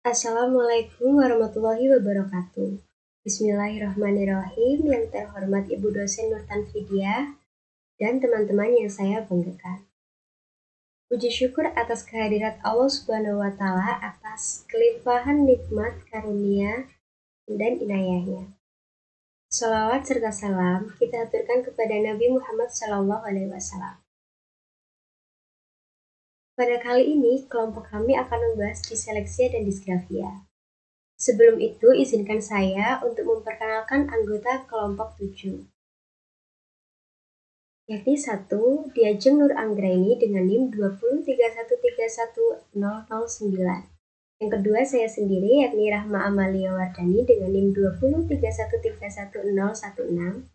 Assalamualaikum warahmatullahi wabarakatuh. Bismillahirrahmanirrahim. Yang terhormat Ibu dosen Nur Tanfidiah dan teman-teman yang saya banggakan. Puji syukur atas kehadirat Allah Subhanahu wa Ta'ala atas kelimpahan nikmat, karunia, dan inayahnya. Shalawat serta salam kita aturkan kepada Nabi Muhammad SAW. Pada kali ini, kelompok kami akan membahas diseleksia dan disgrafia. Sebelum itu, izinkan saya untuk memperkenalkan anggota kelompok 7. Yakni 1, Diajeng Nur Anggraini dengan NIM 203131009. Yang kedua, saya sendiri, yakni Rahma Amalia Wardani dengan NIM 203131016.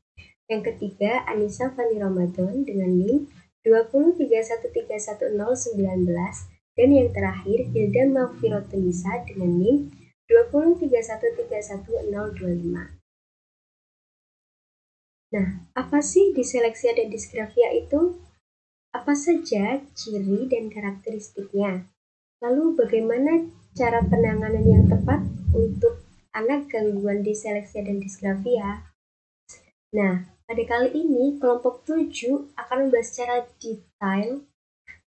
Yang ketiga, Anissa Fani Ramadan dengan NIM 203131019. Dan yang terakhir, Hilda Maghfiratunisa dengan NIM 203131025. Nah, apa sih diseleksia dan disgrafia itu? Apa saja ciri dan karakteristiknya? Lalu bagaimana cara penanganan yang tepat untuk anak gangguan diseleksia dan disgrafia? Nah, pada kali ini kelompok 7 akan membahas secara detail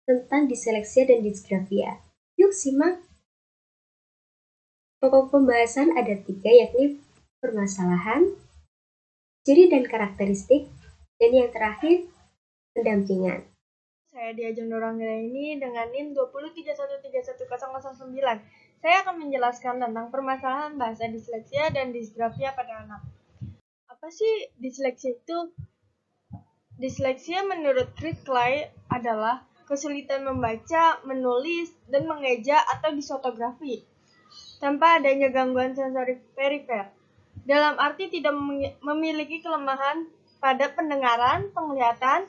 tentang diseleksia dan disgrafia. Yuk simak. Pokok pembahasan ada 3, yakni permasalahan, ciri dan karakteristik, dan yang terakhir, pendampingan. Saya Diajeng Nur Anggraini dengan NIM 203131009. Saya akan menjelaskan tentang permasalahan bahasa disleksia dan disgrafia pada anak. Apa sih disleksia itu? Disleksia menurut Chris Clay adalah kesulitan membaca, menulis, dan mengeja atau disortografi tanpa adanya gangguan sensori perifer. Dalam arti tidak memiliki kelemahan pada pendengaran, penglihatan,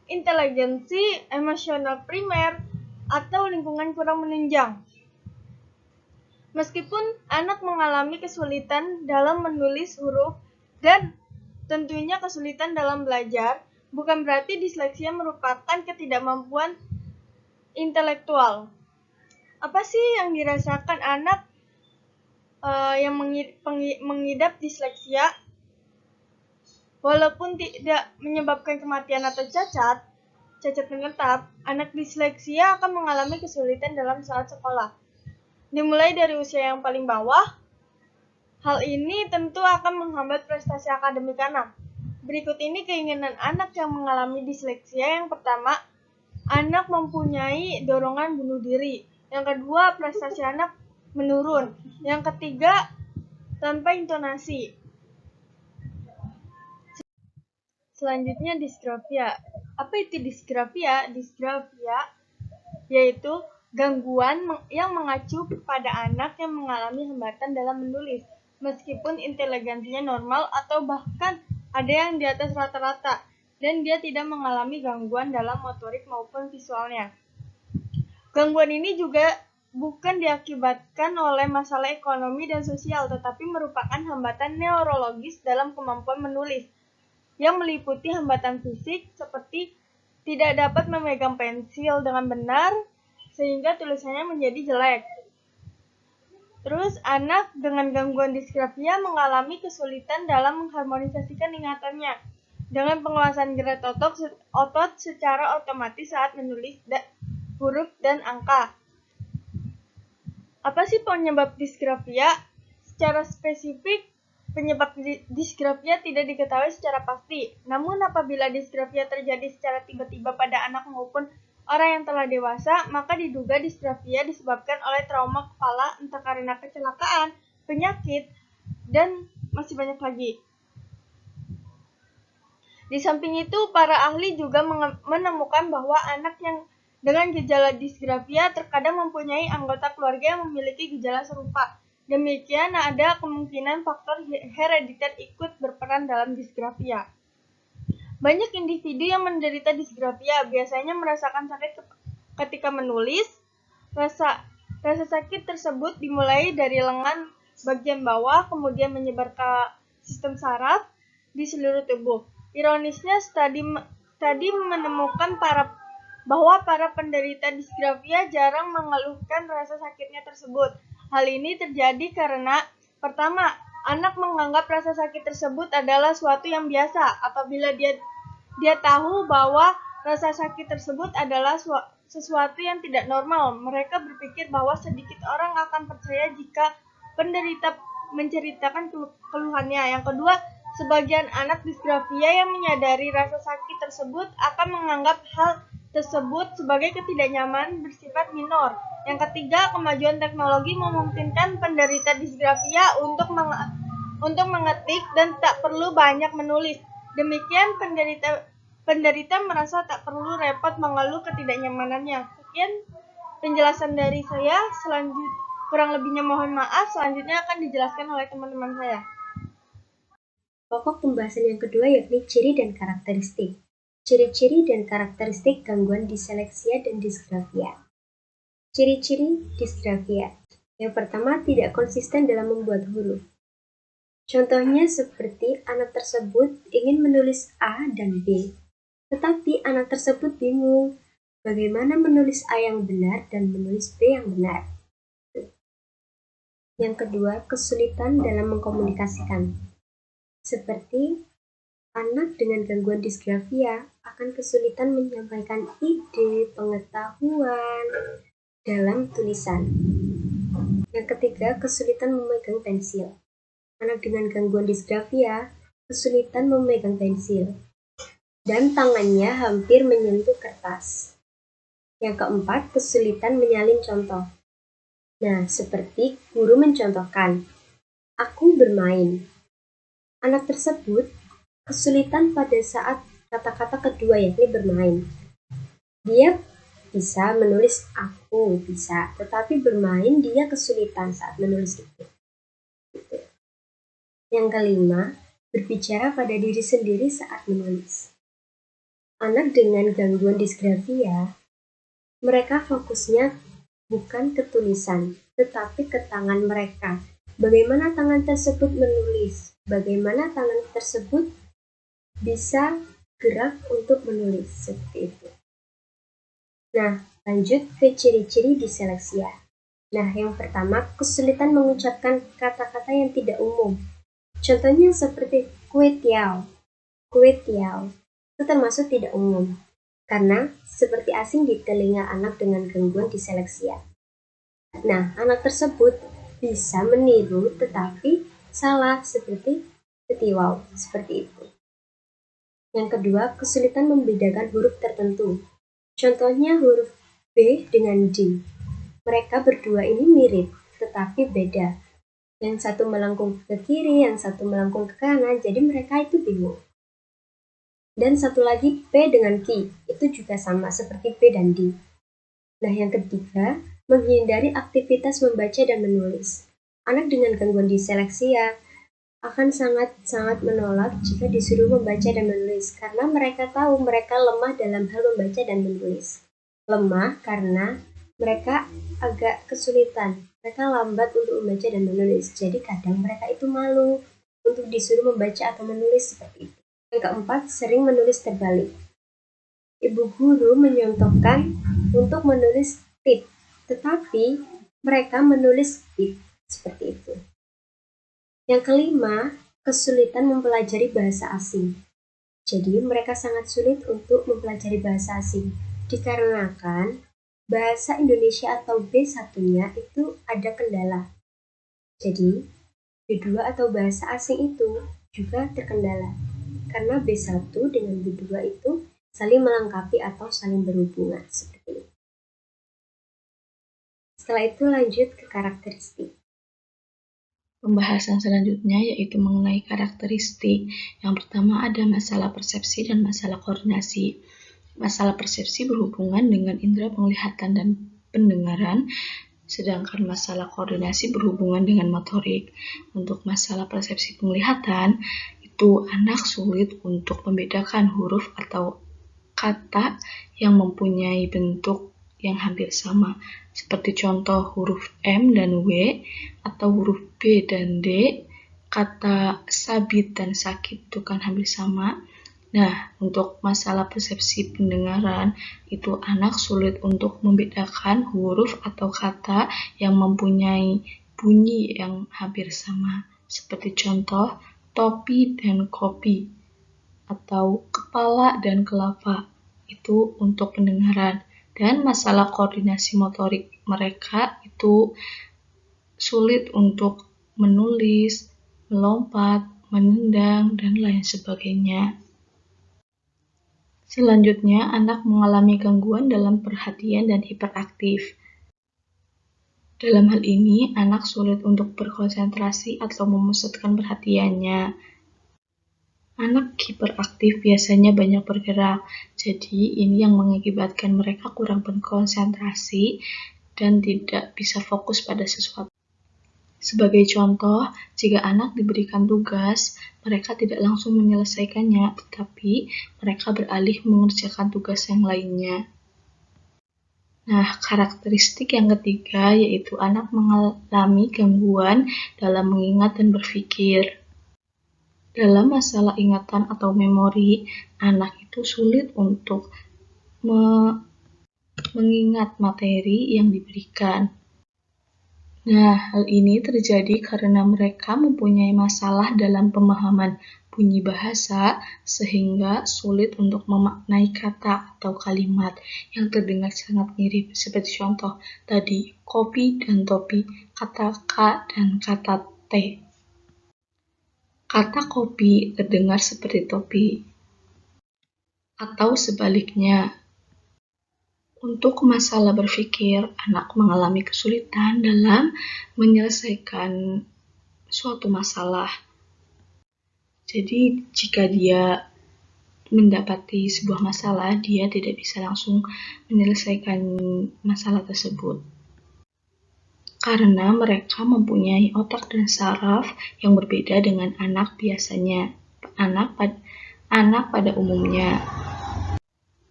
inteligensi emosional primer, atau lingkungan kurang menunjang. Meskipun anak mengalami kesulitan dalam menulis huruf dan tentunya kesulitan dalam belajar, bukan berarti disleksia merupakan ketidakmampuan intelektual. Apa sih yang dirasakan anak yang mengidap disleksia? Walaupun tidak menyebabkan kematian atau cacat menetap, anak disleksia akan mengalami kesulitan dalam saat sekolah. Dimulai dari usia yang paling bawah, hal ini tentu akan menghambat prestasi akademik anak. Berikut ini keinginan anak yang mengalami disleksia. Yang pertama, anak mempunyai dorongan bunuh diri. Yang kedua, prestasi anak menurun. Yang ketiga, tanpa intonasi. Selanjutnya, disgrafia. Apa itu disgrafia? Disgrafia yaitu gangguan yang mengacu pada anak yang mengalami hambatan dalam menulis, meskipun inteligensinya normal atau bahkan ada yang di atas rata-rata, dan dia tidak mengalami gangguan dalam motorik maupun visualnya. Gangguan ini juga bukan diakibatkan oleh masalah ekonomi dan sosial, tetapi merupakan hambatan neurologis dalam kemampuan menulis, yang meliputi hambatan fisik seperti tidak dapat memegang pensil dengan benar, sehingga tulisannya menjadi jelek. Terus, anak dengan gangguan disgrafia mengalami kesulitan dalam mengharmonisasikan ingatannya dengan penguasaan gerak otot secara otomatis saat menulis huruf dan angka. Apa sih penyebab disgrafia? Secara spesifik, penyebab disgrafia tidak diketahui secara pasti. Namun apabila disgrafia terjadi secara tiba-tiba pada anak maupun orang yang telah dewasa, maka diduga disgrafia disebabkan oleh trauma kepala, entah karena kecelakaan, penyakit, dan masih banyak lagi. Di samping itu, para ahli juga menemukan bahwa anak yang dengan gejala disgrafia terkadang mempunyai anggota keluarga yang memiliki gejala serupa. Demikian ada kemungkinan faktor herediter ikut berperan dalam disgrafia. Banyak individu yang menderita disgrafia biasanya merasakan sakit ketika menulis. Rasa sakit tersebut dimulai dari lengan bagian bawah, kemudian menyebar ke sistem saraf di seluruh tubuh. Ironisnya, studi menemukan bahwa para penderita disgrafia jarang mengeluhkan rasa sakitnya tersebut. Hal ini terjadi karena pertama, anak menganggap rasa sakit tersebut adalah suatu yang biasa. Apabila dia tahu bahwa rasa sakit tersebut adalah sesuatu yang tidak normal, mereka berpikir bahwa sedikit orang akan percaya jika penderita menceritakan keluhannya. Yang kedua, sebagian anak disgrafia yang menyadari rasa sakit tersebut akan menganggap hal tersebut sebagai ketidaknyamanan bersifat minor. Yang ketiga, kemajuan teknologi memungkinkan penderita disgrafia untuk mengetik dan tak perlu banyak menulis. Demikian penderita merasa tak perlu repot mengeluh ketidaknyamanannya. Sekian penjelasan dari saya. Kurang lebihnya mohon maaf. Selanjutnya akan dijelaskan oleh teman-teman saya. Pokok pembahasan yang kedua yakni ciri dan karakteristik. Ciri-ciri dan karakteristik gangguan diseleksia dan disgrafia. Ciri-ciri disgrafia. Yang pertama, tidak konsisten dalam membuat huruf. Contohnya seperti anak tersebut ingin menulis A dan B, tetapi anak tersebut bingung bagaimana menulis A yang benar dan menulis B yang benar. Yang kedua, kesulitan dalam mengkomunikasikan. Seperti anak dengan gangguan disgrafia akan kesulitan menyampaikan ide, pengetahuan dalam tulisan. Yang ketiga, kesulitan memegang pensil. Anak dengan gangguan disgrafia kesulitan memegang pensil dan tangannya hampir menyentuh kertas. Yang keempat, kesulitan menyalin contoh. Nah, seperti guru mencontohkan, aku bermain. Anak tersebut kesulitan pada saat kata-kata kedua yakni bermain. Dia bisa menulis aku, bisa, tetapi bermain dia kesulitan saat menulis itu. Yang kelima, berbicara pada diri sendiri saat menulis. Anak dengan gangguan disgrafia, mereka fokusnya bukan ke tulisan, tetapi ke tangan mereka. Bagaimana tangan tersebut menulis, bagaimana tangan tersebut bisa gerak untuk menulis, seperti itu. Nah, lanjut ke ciri-ciri diseleksia. Nah, yang pertama, kesulitan mengucapkan kata-kata yang tidak umum. Contohnya seperti kue tiao. Kue tiao itu termasuk tidak umum, karena seperti asing di telinga anak dengan gangguan diseleksia. Nah, anak tersebut bisa meniru tetapi salah seperti ketiwau, seperti itu. Yang kedua, kesulitan membedakan huruf tertentu. Contohnya huruf B dengan D. Mereka berdua ini mirip, tetapi beda. Yang satu melengkung ke kiri, yang satu melengkung ke kanan, jadi mereka itu bingung. Dan satu lagi P dengan Q, itu juga sama seperti P dan D. Nah, yang ketiga, menghindari aktivitas membaca dan menulis. Anak dengan gangguan diseleksia akan sangat-sangat menolak jika disuruh membaca dan menulis, karena mereka tahu mereka lemah dalam hal membaca dan menulis. Lemah karena mereka agak kesulitan, mereka lambat untuk membaca dan menulis, jadi kadang mereka itu malu untuk disuruh membaca atau menulis seperti itu. Yang keempat, sering menulis terbalik. Ibu guru menyontohkan untuk menulis tip, tetapi mereka menulis tip, seperti itu. Yang kelima, kesulitan mempelajari bahasa asing. Jadi mereka sangat sulit untuk mempelajari bahasa asing, dikarenakan bahasa Indonesia atau B1-nya itu ada kendala. Jadi, B2 atau bahasa asing itu juga terkendala, karena B1 dengan B2 itu saling melengkapi atau saling berhubungan, seperti itu. Setelah itu lanjut ke karakteristik. Pembahasan selanjutnya yaitu mengenai karakteristik. Yang pertama ada masalah persepsi dan masalah koordinasi. Masalah persepsi berhubungan dengan indera penglihatan dan pendengaran, sedangkan masalah koordinasi berhubungan dengan motorik. Untuk masalah persepsi penglihatan, itu anak sulit untuk membedakan huruf atau kata yang mempunyai bentuk yang hampir sama, seperti contoh huruf M dan W, atau huruf B dan D. Kata sabit dan sakit itu kan hampir sama. Nah, untuk masalah persepsi pendengaran, itu anak sulit untuk membedakan huruf atau kata yang mempunyai bunyi yang hampir sama, seperti contoh topi dan kopi, atau kepala dan kelapa, itu untuk pendengaran. Dan masalah koordinasi motorik mereka itu sulit untuk menulis, melompat, menendang, dan lain sebagainya. Selanjutnya, anak mengalami gangguan dalam perhatian dan hiperaktif. Dalam hal ini, anak sulit untuk berkonsentrasi atau memusatkan perhatiannya. Anak hiperaktif biasanya banyak bergerak, jadi ini yang mengakibatkan mereka kurang berkonsentrasi dan tidak bisa fokus pada sesuatu. Sebagai contoh, jika anak diberikan tugas, mereka tidak langsung menyelesaikannya, tetapi mereka beralih mengerjakan tugas yang lainnya. Nah, karakteristik yang ketiga yaitu anak mengalami gangguan dalam mengingat dan berpikir. Dalam masalah ingatan atau memori, anak itu sulit untuk mengingat materi yang diberikan. Nah, hal ini terjadi karena mereka mempunyai masalah dalam pemahaman bunyi bahasa sehingga sulit untuk memaknai kata atau kalimat yang terdengar sangat mirip. Seperti contoh tadi, kopi dan topi, kata K dan kata T. Kata kopi terdengar seperti topi. Atau sebaliknya, untuk masalah berpikir, anak mengalami kesulitan dalam menyelesaikan suatu masalah. Jadi, jika dia mendapati sebuah masalah, dia tidak bisa langsung menyelesaikan masalah tersebut. Karena mereka mempunyai otak dan saraf yang berbeda dengan anak biasanya, anak pada umumnya.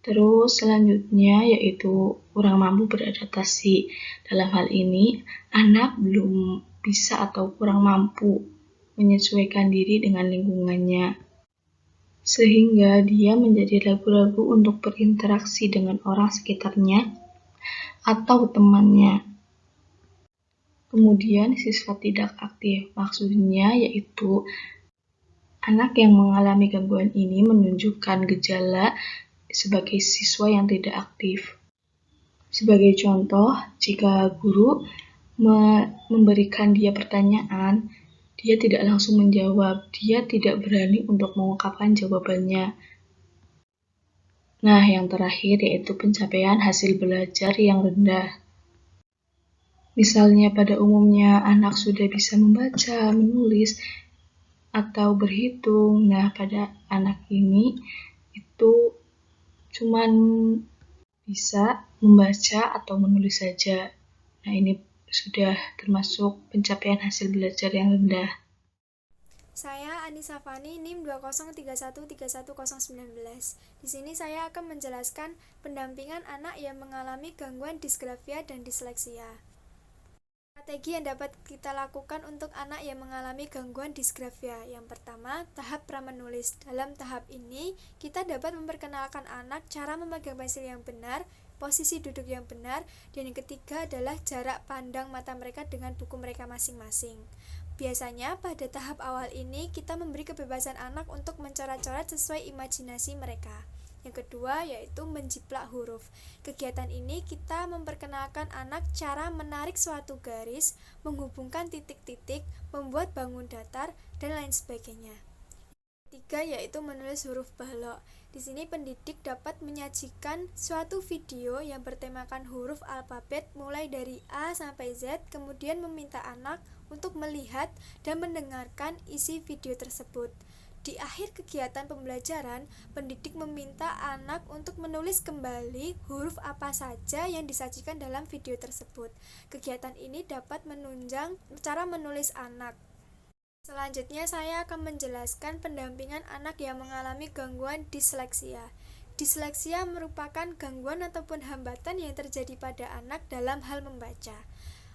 Terus selanjutnya yaitu kurang mampu beradaptasi. Dalam hal ini, anak belum bisa atau kurang mampu menyesuaikan diri dengan lingkungannya. Sehingga dia menjadi ragu-ragu untuk berinteraksi dengan orang sekitarnya atau temannya. Kemudian siswa tidak aktif, maksudnya yaitu anak yang mengalami gangguan ini menunjukkan gejala sebagai siswa yang tidak aktif. Sebagai contoh, jika guru memberikan dia pertanyaan, dia tidak langsung menjawab, dia tidak berani untuk mengungkapkan jawabannya. Nah, yang terakhir yaitu pencapaian hasil belajar yang rendah. Misalnya pada umumnya anak sudah bisa membaca, menulis, atau berhitung. Nah, pada anak ini itu cuman bisa membaca atau menulis saja. Nah, ini sudah termasuk pencapaian hasil belajar yang rendah. Saya Anissa Fani, NIM 20313131019. Di sini saya akan menjelaskan pendampingan anak yang mengalami gangguan disgrafia dan disleksia. Strategi yang dapat kita lakukan untuk anak yang mengalami gangguan disgrafia. Yang pertama, tahap pramenulis. Dalam tahap ini, kita dapat memperkenalkan anak cara memegang pensil yang benar, posisi duduk yang benar, dan yang ketiga adalah jarak pandang mata mereka dengan buku mereka masing-masing. Biasanya pada tahap awal ini kita memberi kebebasan anak untuk mencoret-coret sesuai imajinasi mereka. Yang kedua yaitu menjiplak huruf. Kegiatan ini kita memperkenalkan anak cara menarik suatu garis, menghubungkan titik-titik, membuat bangun datar, dan lain sebagainya. Ketiga yaitu menulis huruf balok. Di sini pendidik dapat menyajikan suatu video yang bertemakan huruf alfabet mulai dari A sampai Z, kemudian meminta anak untuk melihat dan mendengarkan isi video tersebut. Di akhir kegiatan pembelajaran, pendidik meminta anak untuk menulis kembali huruf apa saja yang disajikan dalam video tersebut. Kegiatan ini dapat menunjang cara menulis anak. Selanjutnya saya akan menjelaskan pendampingan anak yang mengalami gangguan disleksia. Disleksia merupakan gangguan ataupun hambatan yang terjadi pada anak dalam hal membaca.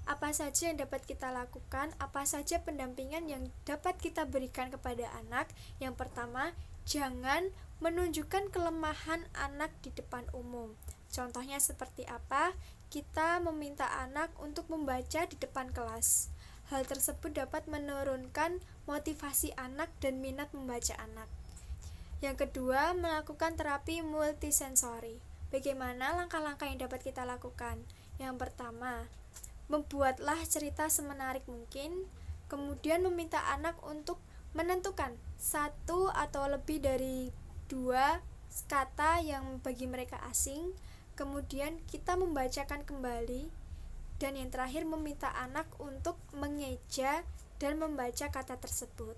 Apa saja yang dapat kita lakukan, apa saja pendampingan yang dapat kita berikan kepada anak. Yang pertama, jangan menunjukkan kelemahan anak di depan umum. Contohnya seperti apa? Kita meminta anak untuk membaca di depan kelas. Hal tersebut dapat menurunkan motivasi anak dan minat membaca anak. Yang kedua, melakukan terapi multisensori. Bagaimana langkah-langkah yang dapat kita lakukan? Yang pertama, membuatlah cerita semenarik mungkin, kemudian meminta anak untuk menentukan satu atau lebih dari 2 kata yang bagi mereka asing, kemudian kita membacakan kembali, dan yang terakhir meminta anak untuk mengeja dan membaca kata tersebut.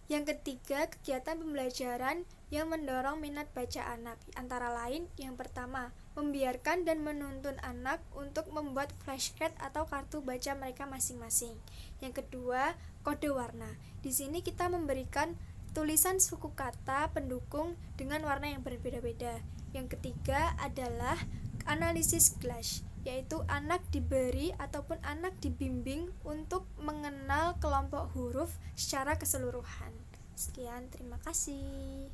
Yang ketiga, kegiatan pembelajaran yang mendorong minat baca anak. Antara lain, yang pertama, membiarkan dan menuntun anak untuk membuat flashcard atau kartu baca mereka masing-masing. Yang kedua, kode warna. Di sini kita memberikan tulisan suku kata pendukung dengan warna yang berbeda-beda. Yang ketiga adalah analisis Glass, yaitu anak diberi ataupun anak dibimbing untuk mengenal kelompok huruf secara keseluruhan. Sekian, terima kasih.